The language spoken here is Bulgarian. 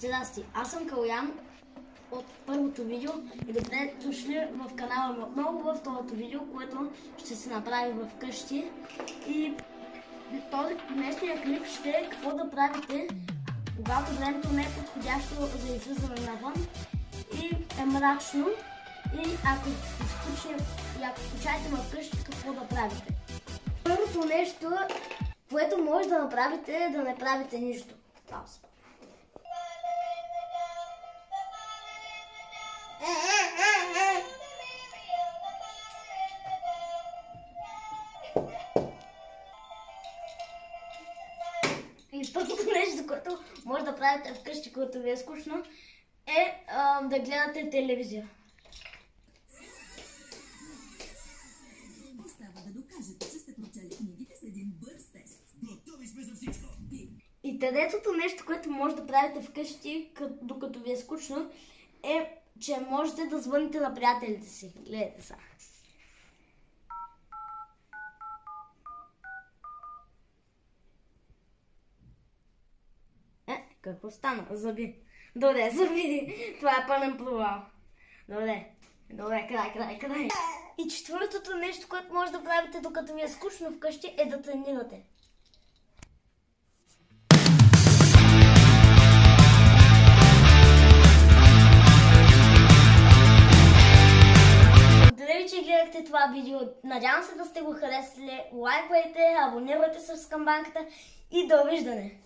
Здрасти, аз съм Калян от първото видео и добре дошли в канала ми отново във второто видео, което ще се направи вкъщи. И този днешния клип ще е какво да правите, когато времето не е подходящо за излизане навън и е мрачно. И ако скучаете вкъщи, какво да правите. Първото нещо, което може да направите, е да не правите нищо. Пауза. И първото нещо, което може да правите вкъщи, което ви е скучно, е да гледате телевизия. Остава да докажете, че сте прочели книгите с един бърз тест. Готови сме за всичко! И третото нещо, което може да правите вкъщи, докато ви е скучно, е, че можете да звъните на приятелите си. Гледайте сега. Какво стана? Зъби. Добре, зъби. Това е пълен провал. Добре, край. И четвъртото нещо, което може да правите, докато ви е скучно вкъщи, е да тренирате. Благодаря ви, че гледахте това видео. Надявам се да сте го харесали. Лайквайте, абонирайте се в камбанката и довиждане!